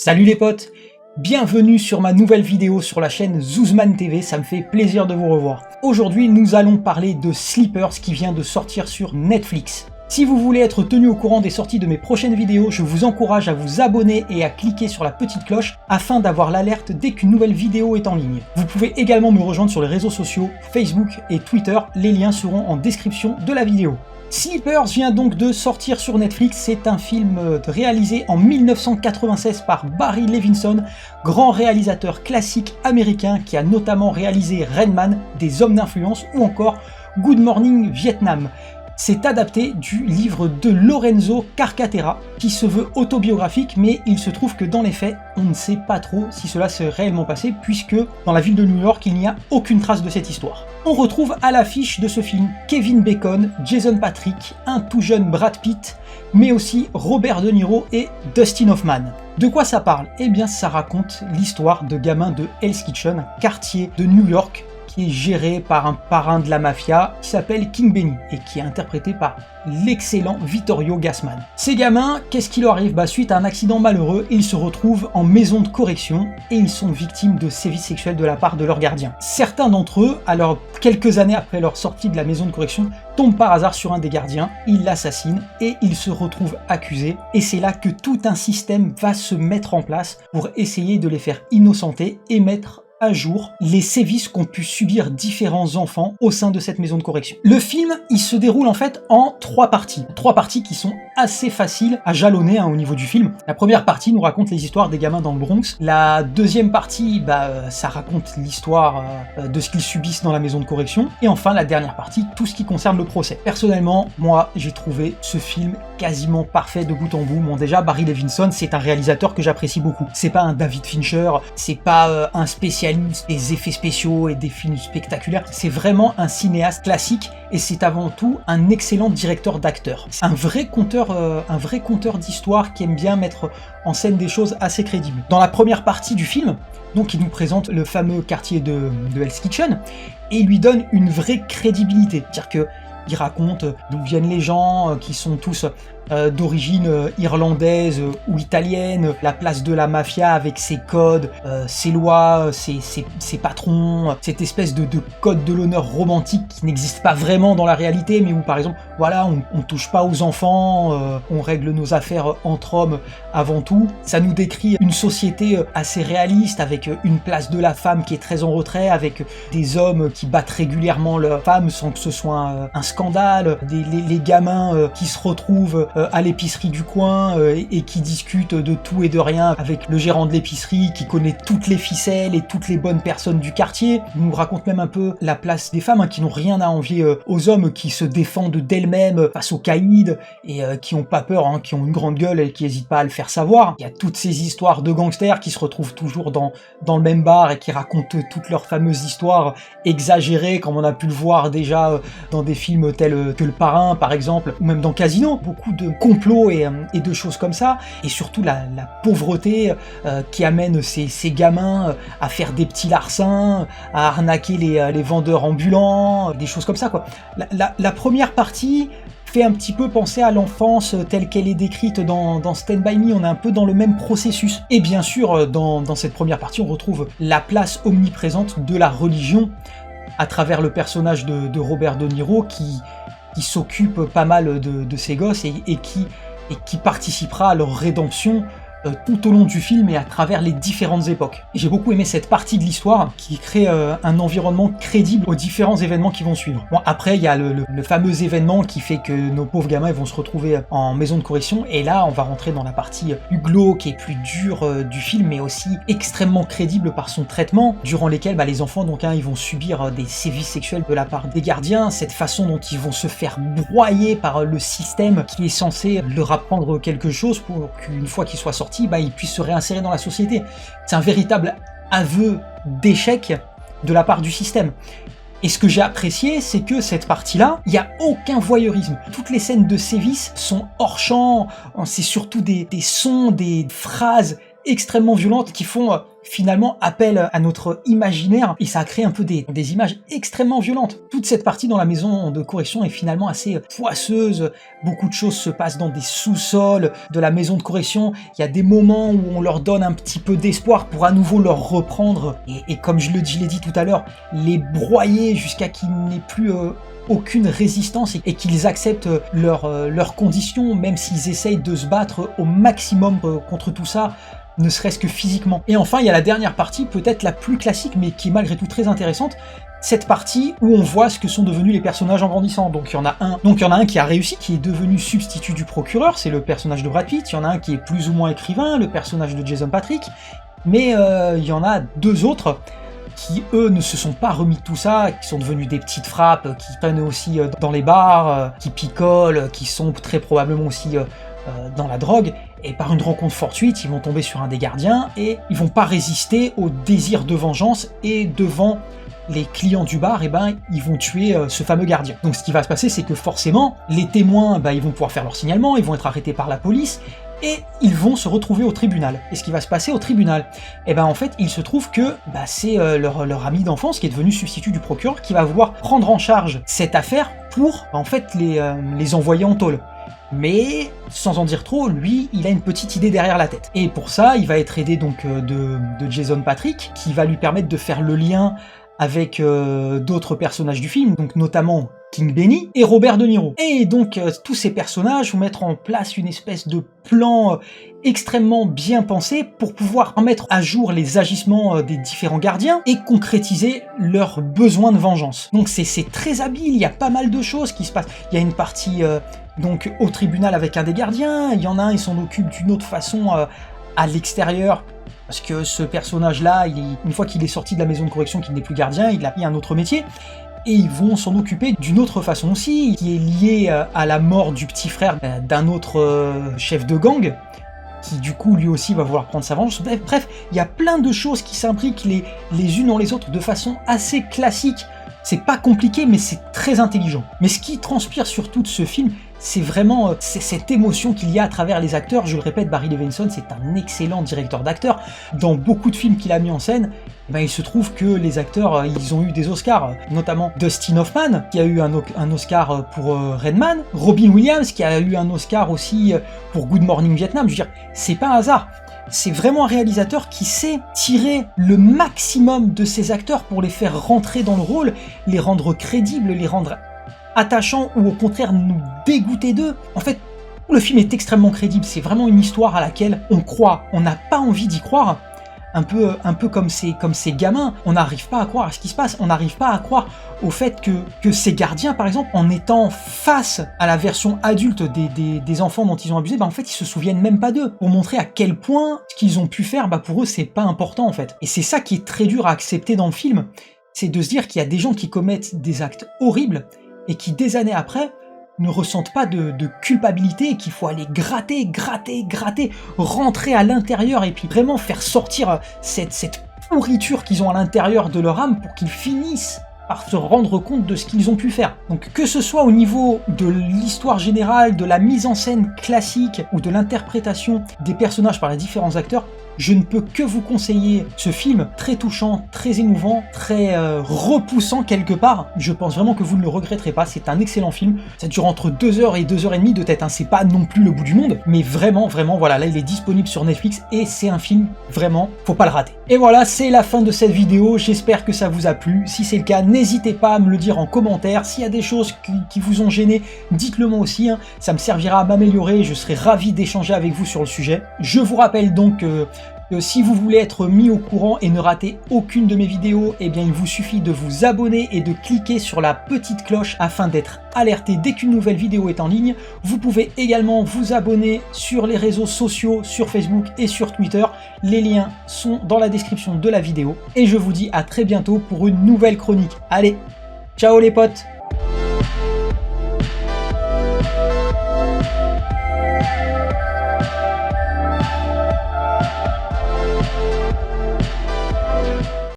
Salut les potes, bienvenue sur ma nouvelle vidéo sur la chaîne Zouzman TV, ça me fait plaisir de vous revoir. Aujourd'hui nous allons parler de Sleepers qui vient de sortir sur Netflix. Si vous voulez être tenu au courant des sorties de mes prochaines vidéos, je vous encourage à vous abonner et à cliquer sur la petite cloche afin d'avoir l'alerte dès qu'une nouvelle vidéo est en ligne. Vous pouvez également me rejoindre sur les réseaux sociaux, Facebook et Twitter, les liens seront en description de la vidéo. Sleepers vient donc de sortir sur Netflix, c'est un film réalisé en 1996 par Barry Levinson, grand réalisateur classique américain qui a notamment réalisé Rain Man, Des hommes d'influence ou encore Good Morning Vietnam. C'est adapté du livre de Lorenzo Carcaterra, qui se veut autobiographique, mais il se trouve que dans les faits, on ne sait pas trop si cela s'est réellement passé, puisque dans la ville de New York, il n'y a aucune trace de cette histoire. On retrouve à l'affiche de ce film Kevin Bacon, Jason Patric, un tout jeune Brad Pitt, mais aussi Robert De Niro et Dustin Hoffman. De quoi ça parle? Eh bien ça raconte l'histoire de gamins de Hell's Kitchen, un quartier de New York, qui est géré par un parrain de la mafia qui s'appelle King Benny et qui est interprété par l'excellent Vittorio Gassman. Ces gamins, qu'est-ce qui leur arrive? Suite à un accident malheureux, ils se retrouvent en maison de correction et ils sont victimes de sévices sexuels de la part de leurs gardiens. Certains d'entre eux, alors quelques années après leur sortie de la maison de correction, tombent par hasard sur un des gardiens, ils l'assassinent et ils se retrouvent accusés. Et c'est là que tout un système va se mettre en place pour essayer de les faire innocenter et mettre à jour les sévices qu'ont pu subir différents enfants au sein de cette maison de correction. Le film, il se déroule en fait en trois parties qui sont assez faciles à jalonner au niveau du film. La première partie nous raconte les histoires des gamins dans le Bronx. La deuxième partie, ça raconte l'histoire de ce qu'ils subissent dans la maison de correction. Et enfin, la dernière partie, tout ce qui concerne le procès. Personnellement, moi, j'ai trouvé ce film quasiment parfait de bout en bout. Bon, déjà, Barry Levinson, c'est un réalisateur que j'apprécie beaucoup. C'est pas un David Fincher, c'est pas un spécialiste des effets spéciaux et des films spectaculaires. C'est vraiment un cinéaste classique et c'est avant tout un excellent directeur d'acteurs. Un vrai conteur d'histoire qui aime bien mettre en scène des choses assez crédibles. Dans la première partie du film, donc il nous présente le fameux quartier de Hell's Kitchen et il lui donne une vraie crédibilité. C'est-à-dire que il raconte d'où viennent les gens, qui sont tous d'origine irlandaise ou italienne, la place de la mafia avec ses codes, ses lois, ses patrons, cette espèce de code de l'honneur romantique qui n'existe pas vraiment dans la réalité, mais où par exemple, voilà, on touche pas aux enfants, on règle nos affaires entre hommes avant tout. Ça nous décrit une société assez réaliste, avec une place de la femme qui est très en retrait, avec des hommes qui battent régulièrement leurs femmes sans que ce soit un scandale, les gamins qui se retrouvent à l'épicerie du coin et qui discutent de tout et de rien avec le gérant de l'épicerie qui connaît toutes les ficelles et toutes les bonnes personnes du quartier. Il nous raconte même un peu la place des femmes qui n'ont rien à envier aux hommes, qui se défendent d'elles-mêmes face aux caïds et qui n'ont pas peur, qui ont une grande gueule et qui n'hésitent pas à le faire savoir. Il y a toutes ces histoires de gangsters qui se retrouvent toujours dans le même bar et qui racontent toutes leurs fameuses histoires exagérées, comme on a pu le voir déjà dans des films tels que Le Parrain par exemple, ou même dans Casino. Beaucoup de complots et de choses comme ça, et surtout la pauvreté qui amène ces gamins à faire des petits larcins, à arnaquer les vendeurs ambulants, des choses comme ça quoi. La première partie fait un petit peu penser à l'enfance telle qu'elle est décrite dans Stand By Me, on est un peu dans le même processus. Et bien sûr, dans cette première partie, on retrouve la place omniprésente de la religion à travers le personnage de Robert De Niro qui s'occupe pas mal de ces gosses et qui participera à leur rédemption tout au long du film et à travers les différentes époques. Et j'ai beaucoup aimé cette partie de l'histoire qui crée un environnement crédible aux différents événements qui vont suivre. Bon, après, il y a le fameux événement qui fait que nos pauvres gamins ils vont se retrouver en maison de correction, et là, on va rentrer dans la partie plus glauque et plus dure du film, mais aussi extrêmement crédible par son traitement, durant lesquels les enfants, donc, ils vont subir des sévices sexuels de la part des gardiens, cette façon dont ils vont se faire broyer par le système qui est censé leur apprendre quelque chose pour qu'une fois qu'ils soient sortis, ils puissent se réinsérer dans la société. C'est un véritable aveu d'échec de la part du système. Et ce que j'ai apprécié, c'est que cette partie-là, il n'y a aucun voyeurisme. Toutes les scènes de sévices sont hors champ, c'est surtout des sons, des phrases extrêmement violentes qui font finalement appelle à notre imaginaire et ça a créé un peu des images extrêmement violentes. Toute cette partie dans la maison de correction est finalement assez poisseuse, beaucoup de choses se passent dans des sous-sols de la maison de correction, il y a des moments où on leur donne un petit peu d'espoir pour à nouveau leur reprendre et comme je l'ai dit tout à l'heure, les broyer jusqu'à qu'il n'ait plus aucune résistance et qu'ils acceptent leurs conditions, même s'ils essayent de se battre au maximum contre tout ça, ne serait-ce que physiquement. Et enfin, il y a la dernière partie, peut-être la plus classique, mais qui est malgré tout très intéressante, cette partie où on voit ce que sont devenus les personnages en grandissant. Donc il y en a un qui a réussi, qui est devenu substitut du procureur, c'est le personnage de Brad Pitt, il y en a un qui est plus ou moins écrivain, le personnage de Jason Patric, mais il y en a deux autres qui, eux, ne se sont pas remis de tout ça, qui sont devenus des petites frappes, qui traînent aussi dans les bars, qui picolent, qui sont très probablement aussi dans la drogue, et par une rencontre fortuite, ils vont tomber sur un des gardiens, et ils vont pas résister au désir de vengeance, et devant les clients du bar, ils vont tuer ce fameux gardien. Donc ce qui va se passer, c'est que forcément, les témoins, ils vont pouvoir faire leur signalement, ils vont être arrêtés par la police, et ils vont se retrouver au tribunal. Et ce qui va se passer au tribunal, en fait, il se trouve que c'est leur ami d'enfance qui est devenu substitut du procureur qui va vouloir prendre en charge cette affaire pour, en fait, les envoyer en tôle. Mais, sans en dire trop, lui, il a une petite idée derrière la tête. Et pour ça, il va être aidé donc de Jason Patric, qui va lui permettre de faire le lien avec d'autres personnages du film, donc notamment King Benny et Robert De Niro. Et donc tous ces personnages vont mettre en place une espèce de plan extrêmement bien pensé pour pouvoir mettre à jour les agissements des différents gardiens et concrétiser leurs besoins de vengeance. Donc c'est très habile, il y a pas mal de choses qui se passent. Il y a une partie donc au tribunal avec un des gardiens, il y en a un, il s'en occupe d'une autre façon à l'extérieur, parce que ce personnage-là, une fois qu'il est sorti de la maison de correction, qu'il n'est plus gardien, il a pris un autre métier, et ils vont s'en occuper d'une autre façon aussi, qui est liée à la mort du petit frère d'un autre chef de gang, qui du coup lui aussi va vouloir prendre sa vengeance. Bref, il y a plein de choses qui s'imbriquent les unes dans les autres de façon assez classique. C'est pas compliqué, mais c'est très intelligent. Mais ce qui transpire surtout de ce film, c'est vraiment cette émotion qu'il y a à travers les acteurs. Je le répète, Barry Levinson, c'est un excellent directeur d'acteurs. Dans beaucoup de films qu'il a mis en scène, il se trouve que les acteurs, ils ont eu des Oscars, notamment Dustin Hoffman, qui a eu un Oscar pour Redman, Robin Williams, qui a eu un Oscar aussi pour Good Morning Vietnam. Je veux dire, c'est pas un hasard. C'est vraiment un réalisateur qui sait tirer le maximum de ses acteurs pour les faire rentrer dans le rôle, les rendre crédibles, les rendre attachants ou au contraire nous dégoûter d'eux. En fait, le film est extrêmement crédible, c'est vraiment une histoire à laquelle on croit, on n'a pas envie d'y croire. Un peu comme ces gamins, on n'arrive pas à croire à ce qui se passe, on n'arrive pas à croire au fait que ces gardiens, par exemple, en étant face à la version adulte des enfants dont ils ont abusé, en fait, ils se souviennent même pas d'eux, pour montrer à quel point ce qu'ils ont pu faire, pour eux, c'est pas important, en fait. Et c'est ça qui est très dur à accepter dans le film, c'est de se dire qu'il y a des gens qui commettent des actes horribles, et qui, des années après, ne ressentent pas de culpabilité et qu'il faut aller gratter, rentrer à l'intérieur et puis vraiment faire sortir cette pourriture qu'ils ont à l'intérieur de leur âme pour qu'ils finissent par se rendre compte de ce qu'ils ont pu faire. Donc que ce soit au niveau de l'histoire générale, de la mise en scène classique ou de l'interprétation des personnages par les différents acteurs, je ne peux que vous conseiller ce film très touchant, très émouvant, très repoussant quelque part. Je pense vraiment que vous ne le regretterez pas, c'est un excellent film. Ça dure entre 2h et 2h30 de tête, hein. C'est pas non plus le bout du monde, mais vraiment, voilà, là il est disponible sur Netflix et c'est un film, vraiment, faut pas le rater. Et voilà, c'est la fin de cette vidéo, j'espère que ça vous a plu. Si c'est le cas, n'hésitez pas à me le dire en commentaire. S'il y a des choses qui vous ont gêné, dites-le moi aussi, hein. Ça me servira à m'améliorer, je serai ravi d'échanger avec vous sur le sujet. Je vous rappelle donc que si vous voulez être mis au courant et ne rater aucune de mes vidéos, il vous suffit de vous abonner et de cliquer sur la petite cloche afin d'être alerté dès qu'une nouvelle vidéo est en ligne. Vous pouvez également vous abonner sur les réseaux sociaux, sur Facebook et sur Twitter. Les liens sont dans la description de la vidéo. Et je vous dis à très bientôt pour une nouvelle chronique. Allez, ciao les potes!